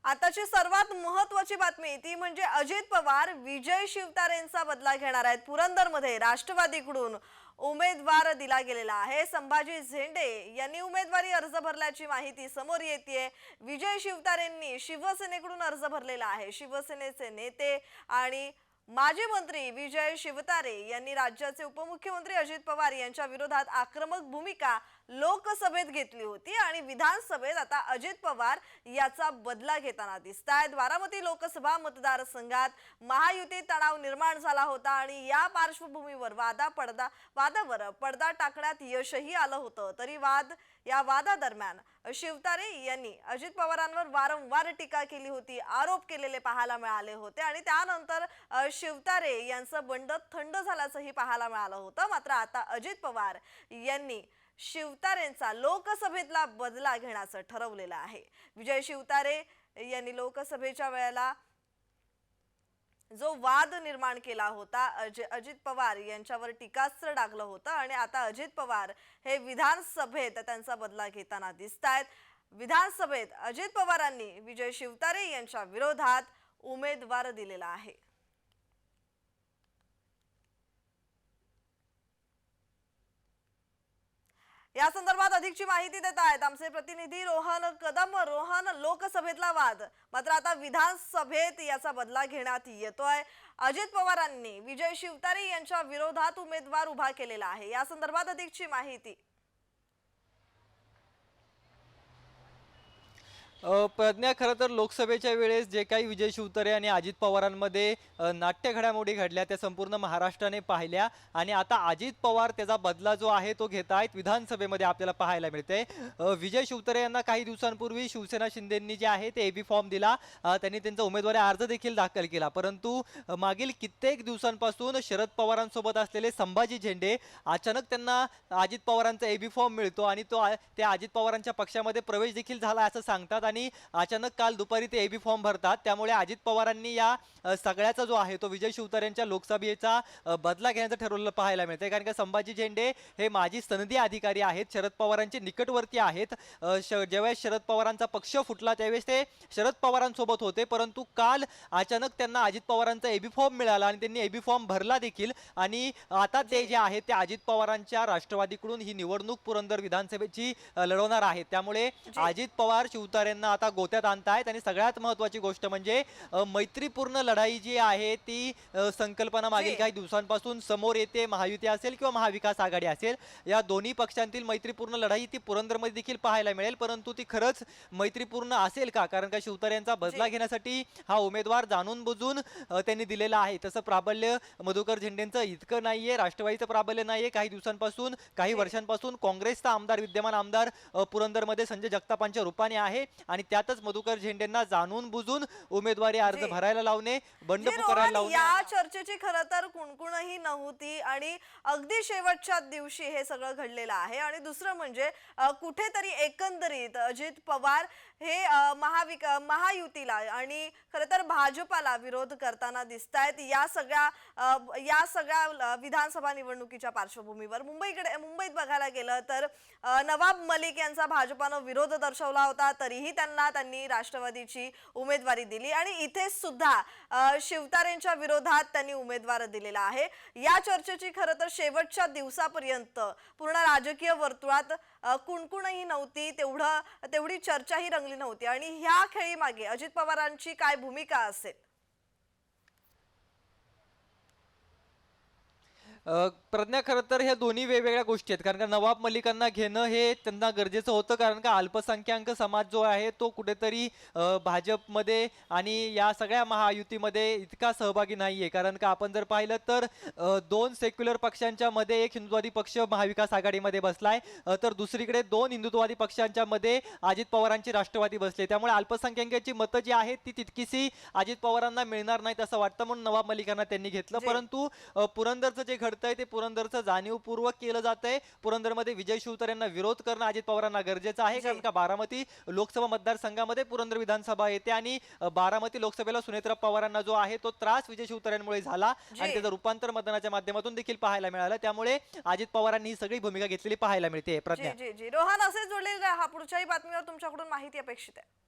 आताची सर्वात महत्त्वाची बातमी ती म्हणजे अजित पवार विजय शिवतारेंचा बदला घेणार आहेत। पुरंदरमध्ये राष्ट्रवादीकडून उमेदवार दिला गेलेला आहे। संभाजी झेंडे यांनी उमेदवारी अर्ज भरल्याची माहिती समोर येतेय। विजय शिवतारेंनी शिवसेनेकडून अर्ज भरलेला आहे। शिवसेनेचे नेते आणि माजी मंत्री विजय शिवतारे यांनी राज्याचे उपमुख्यमंत्री अजित पवार यांच्या विरोधात आक्रमक भूमिका लोकसभेत घेतली होती आणि विधानसभेत आता अजित पवार याचा बदला घेताना दिसतायत। बारामती लोकसभा मतदारसंघात महायुतीत तणाव निर्माण झाला होता आणि या पार्श्वभूमीवर वादावर पडदा टाकण्यात यशही आलं होतं। तरी या वादादरम्यान शिवतारे यांनी अजित पवारांवर वारंवार टीका केली होती, आरोप केलेले पाहायला मिळाले होते आणि त्यानंतर शिवतारे यांचं बंड थंड झाल्याचंही पाहायला मिळालं होतं। मात्र आता अजित पवार यांनी शिवतारेंचा लोकसभेतला बदला घेण्याचं ठरवलेलं आहे। विजय शिवतारे यांनी लोकसभेच्या वेळेला जो वाद निर्माण केला होता, अजित पवार यांच्यावर टीकास्त्र डागलं होतं आणि आता अजित पवार हे विधानसभेत त्यांचा बदला घेताना दिसतायत। विधानसभेत अजित पवारांनी विजय शिवतारे यांच्या विरोधात उमेदवार दिलेला आहे। या संदर्भात अधिकची माहिती देत आहेत आमचे प्रतिनिधी रोहन कदम। रोहन, लोकसभेतला वाद मात्र आता विधानसभेत याचा बदला घेण्यात येतोय। अजित पवारांनी विजय शिवतारे यांच्या विरोधात उमेदवार उभा केलेला आहे। या संदर्भात अधिकची माहिती। प्रज्ञा, खरं तर लोकसभेच्या वेळेस जे काही विजय शिवतारे आणि अजित पवारांमध्ये नाट्य घडामोडी घडल्या त्या संपूर्ण महाराष्ट्राने पाहिल्या आणि आता अजित पवार त्याचा बदला जो आहे तो घेत आहेत विधानसभेमध्ये आपल्याला पाहायला मिळते। विजय शिवतारे यांना काही दिवसांपूर्वी शिवसेना शिंदेंनी जे आहे ते एबी फॉर्म दिला, त्यांनी त्यांचा उमेदवारी अर्ज देखील दाखल केला, परंतु मागील कित्येक दिवसांपासून शरद पवारांसोबत असलेले संभाजी झेंडे अचानक त्यांना अजित पवारांचा एबी फॉर्म मिळतो आणि त्या अजित पवारांच्या पक्षामध्ये प्रवेश देखील झाला असं सांगतात आणि अचानक काल दुपारी ते एबी फॉर्म भरतात। त्यामुळे अजित पवारांनी या सगळ्याचा जो आहे तो विजय शिवतारेंच्या लोकसभेचा बदला घेण्याचं ठरवलं पाहायला मिळते, कारण का संभाजी झेंडे हे माजी सनदी अधिकारी आहेत, शरद पवारांचे निकटवर्ती आहेत। ज्यावेळेस शरद पवारांचा पक्ष फुटला त्यावेळेस ते शरद पवारांसोबत होते, परंतु काल अचानक त्यांना अजित पवारांचा एबी फॉर्म मिळाला आणि त्यांनी एबी फॉर्म भरला देखील आणि आता ते जे आहे ते अजित पवारांच्या राष्ट्रवादीकडून ही निवडणूक पुरंदर विधानसभेची लढवणार आहेत। त्यामुळे अजित पवार शिवतारे आता गोत्यात आणतायत आणि सगळ्यात महत्त्वाची गोष्ट म्हणजे मैत्रीपूर्ण लढाई जी आहे ती संकल्पना मागील काही दिवसांपासून समोर येते। महायुती असेल किंवा महाविकास आघाडी असेल, या दोन्ही पक्षांतील मैत्रीपूर्ण लढाई ती पुरंदरमध्ये देखील पाहायला मिळेल, परंतु ती खरंच मैत्रीपूर्ण असेल का? कारण का शिवतारे यांचा बदला घेण्यासाठी हा उमेदवार जाणून बुजून त्यांनी दिलेला आहे। तसं प्राबल्य मधुकर झेंडेंचं इतकं नाहीये, राष्ट्रवादीचं प्राबल्य नाहीये। काही दिवसांपासून काही वर्षांपासून काँग्रेसचा आमदार विद्यमान आमदार पुरंदरमध्ये संजय जगतापांच्या रूपाने आहे आणि त्यातच मधुकर झेंडेंना जाणून बुजून उमेदवारी अर्ज भरायला लावणे, बंड पुकारायला लावणे। या चर्चेची खरं तर कुणकुणही नव्हती आणि अगदी शेवटच्या दिवशी हे सगळं घडलेलं आहे। आणि दुसरं म्हणजे कुठेतरी एकंदरीत अजित पवार हे महायुतीला आणि खरं तर भाजपाला विरोध करताना दिसतायत या सगळ्या विधानसभा निवडणुकीच्या पार्श्वभूमीवर। मुंबईत बघायला गेलं तर नवाब मलिक यांचा भाजपानं विरोध दर्शवला होता, तरीही त्यांनी राष्ट्रवादीची उमेदवारी दिली आणि इथे सुद्धा शिवतारेंच्या विरोधात त्यांनी उमेदवार दिलेला आहे। या चर्चेची खरं तर शेवटच्या दिवसापर्यंत पूर्ण राजकीय वर्तुळात कुणकुणही नव्हती, तेवढी चर्चाही रंगली नव्हती आणि ह्या खेळीमागे अजित पवारांची काय भूमिका असेल? प्रज्ञा, खरं तर ह्या दोन्ही वेगवेगळ्या गोष्टी आहेत, कारण का नवाब मलिकांना घेणं हे त्यांना गरजेचं होतं, कारण का अल्पसंख्याक समाज जो आहे तो कुठेतरी भाजपमध्ये आणि या सगळ्या महायुतीमध्ये इतका सहभागी नाहीये। कारण का आपण जर पाहिलं तर दोन सेक्युलर पक्षांच्या मध्ये एक हिंदुत्ववादी पक्ष महाविकास आघाडीमध्ये बसलाय, तर दुसरीकडे दोन हिंदुत्ववादी पक्षांच्या मध्ये अजित पवारांची राष्ट्रवादी बसले। त्यामुळे अल्पसंख्याकांची मतं जी आहेत ती तितकीशी अजित पवारांना मिळणार नाहीत असं वाटतं, म्हणून नवाब मलिकांना त्यांनी घेतलं। परंतु पुरंदरचं जे घडतंय ते पुरंदरचं जाणीवपूर्वक केलं जातंय। पुरंदरमध्ये विजय शिवतारेंना विरोध करणं अजित पवारांना गरजेचं आहे, कारण का बारामती लोकसभा मतदारसंघामध्ये पुरंदर विधानसभा येते आणि बारामती लोकसभेला सुनेत्रा पवारांना जो आहे तो त्रास विजय शिवतारेंमुळे झाला आणि त्याचं रूपांतर मतदानाच्या माध्यमातून देखील पाहायला मिळालं। त्यामुळे अजित पवारांनी ही सगळी भूमिका घेतलेली पाहायला मिळते। प्रज्ञा, रोहन असे जोडलेले राहा, पुढच्याही बातमीवर तुमच्याकडून माहिती अपेक्षित आहे।